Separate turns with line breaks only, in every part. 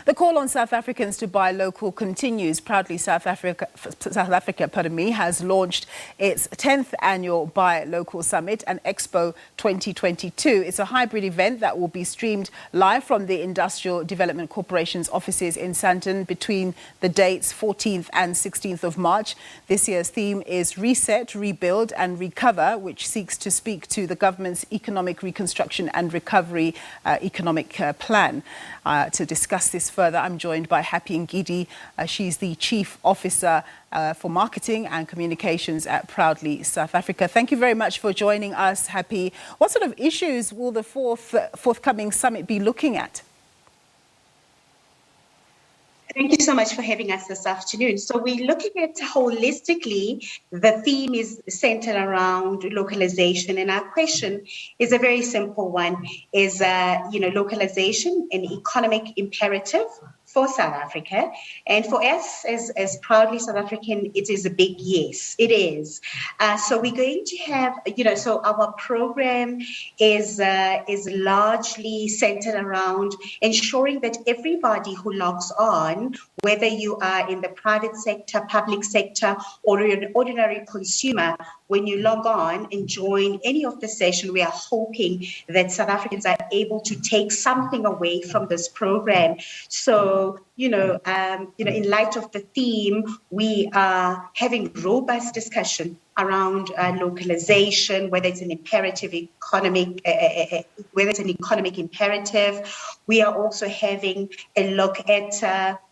The call on South Africans to buy local continues. Proudly, South Africa, has launched its 10th annual Buy Local Summit and Expo 2022. It's a hybrid event that will be streamed live from the Industrial Development Corporation's offices in Sandton between the dates 14th and 16th of March. This year's theme is Reset, Rebuild and Recover, which seeks to speak to the government's economic reconstruction and recovery economic plan. To discuss this further, I'm joined by Happy Ngidi. She's the Chief Officer for Marketing and Communications at Proudly South Africa. Thank you very much for joining us, Happy. What sort of issues will the forthcoming summit be looking at?
Thank you so much for having us this afternoon. So we're looking at holistically, the theme is centered around localization. And our question is a very simple one, is, localization an economic imperative for South Africa? And for us, as Proudly South African, it is a big yes, it is. So we're going to have, so our program is largely centered around ensuring that everybody who logs on, whether you are in the private sector, public sector, or you're an ordinary consumer, when you log on and join any of the session, we are hoping that South Africans are able to take something away from this program. So, in light of the theme, we are having robust discussion around localization, whether it's an imperative economic, imperative. We are also having a look at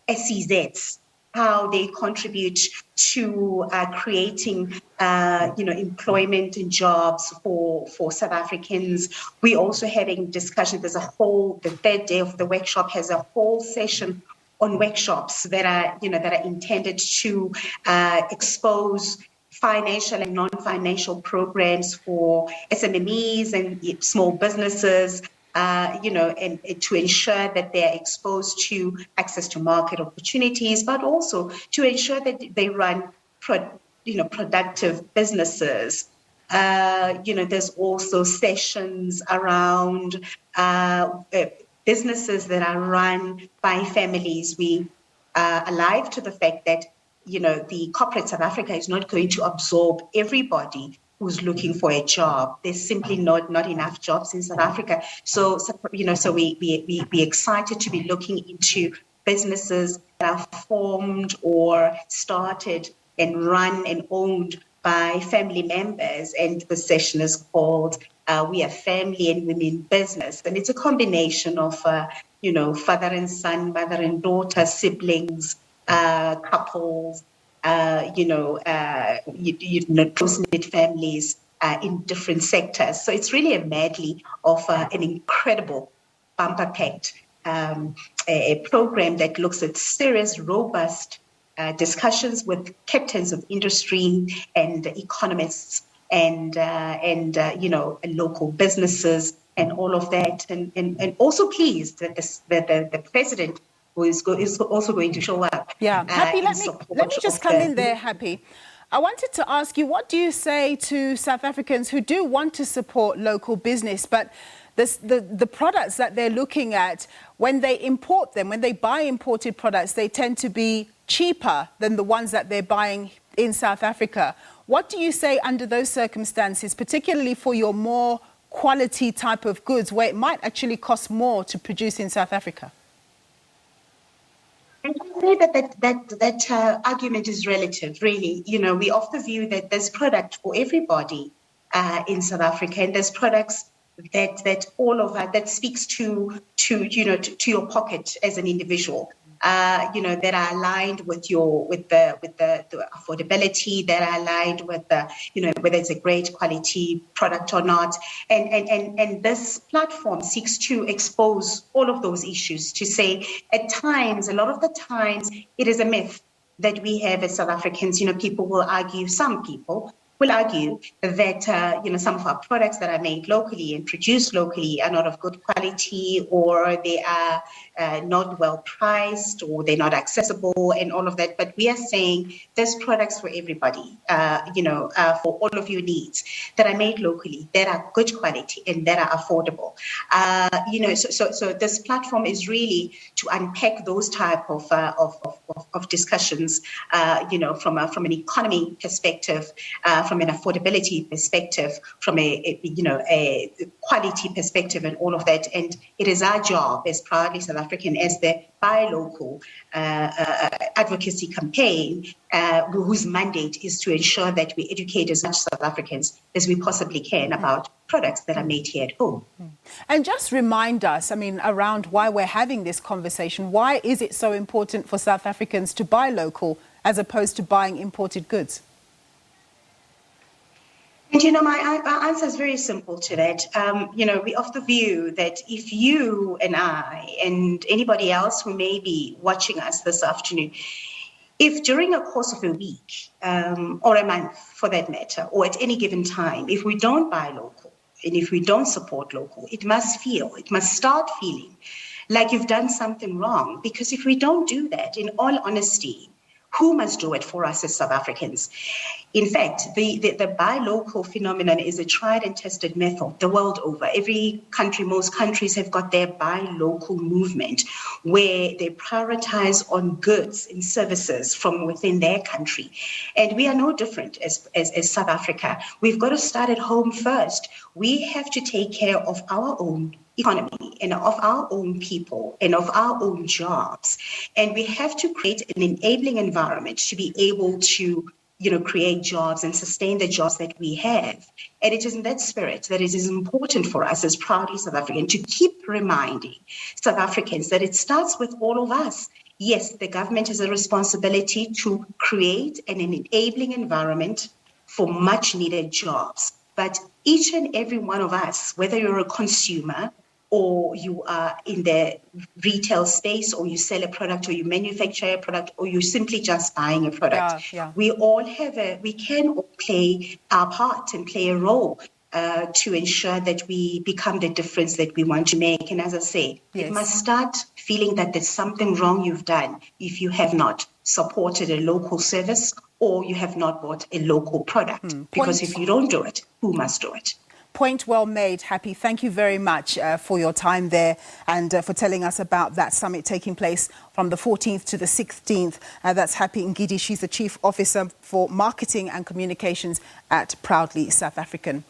SEZs, how they contribute to creating, employment and jobs for South Africans. We're also having discussion. The third day of the workshop has a whole session on workshops that are intended to expose financial and non-financial programs for SMMEs and small businesses, and to ensure that they're exposed to access to market opportunities, but also to ensure that they run productive businesses. There's also sessions around businesses that are run by families. We are alive to the fact that the corporate South Africa is not going to absorb everybody who's looking for a job. There's simply not enough jobs in South Africa. So we're excited to be looking into businesses that are formed or started and run and owned by family members. And the session is called We Are Family and Women Business. And it's a combination of, father and son, mother and daughter, siblings, couples, close-knit families in different sectors. So it's really a medley of an incredible bumper-packed a program that looks at serious, robust discussions with captains of industry and economists and local businesses and all of that. And also pleased that the president who is also going to show up.
Yeah, Happy, let me just come in there, Happy. I wanted to ask you, what do you say to South Africans who do want to support local business, but the products that they're looking at, when they import them, when they buy imported products, they tend to be cheaper than the ones that they're buying in South Africa. What do you say under those circumstances, particularly for your more quality type of goods, where it might actually cost more to produce in South Africa?
I can say that argument is relative, really. We of the view that there's product for everybody in South Africa, and there's products that all of that speaks to your pocket as an individual. That are aligned with the affordability, that are aligned with whether it's a great quality product or not. And this platform seeks to expose all of those issues, to say at times, a lot of the times, it is a myth that we have as South Africans. People will argue, some people will argue that some of our products that are made locally and produced locally are not of good quality, or they are not well priced, or they're not accessible, and all of that. But we are saying there's products for everybody, for all of your needs that are made locally, that are good quality and that are affordable. So this platform is really to unpack those type of discussions, from an economy perspective, from an affordability perspective, from a quality perspective, and all of that. And it is our job as Proudly South African, as the Buy Local advocacy campaign, whose mandate is to ensure that we educate as much South Africans as we possibly can about products that are made here at home.
And just remind us, around why we're having this conversation. Why is it so important for South Africans to buy local as opposed to buying imported goods?
And my answer is very simple to that. We're of the view that if you and I and anybody else who may be watching us this afternoon, if during a course of a week or a month for that matter, or at any given time, if we don't buy local and if we don't support local, it must start feeling like you've done something wrong. Because if we don't do that, in all honesty, who must do it for us as South Africans? In fact, the buy local phenomenon is a tried and tested method the world over. Every country, most countries have got their buy local movement, where they prioritize on goods and services from within their country. And we are no different as South Africa. We've got to start at home first. We have to take care of our own economy and of our own people and of our own jobs. And we have to create an enabling environment to be able to create jobs and sustain the jobs that we have. And it is in that spirit that it is important for us as Proudly South African to keep reminding South Africans that it starts with all of us. Yes, the government has a responsibility to create an enabling environment for much needed jobs. But each and every one of us, whether you're a consumer or you are in the retail space, or you sell a product, or you manufacture a product, or you're simply just buying a product. We can all play our part and play a role to ensure that we become the difference that we want to make. And as I say, It must start feeling that there's something wrong you've done if you have not supported a local service or you have not bought a local product. Because if you don't do it, who must do it?
Point well made, Happy. Thank you very much for your time there and for telling us about that summit taking place from the 14th to the 16th. That's Happy Ngidi. She's the Chief Officer for Marketing and Communications at Proudly South African.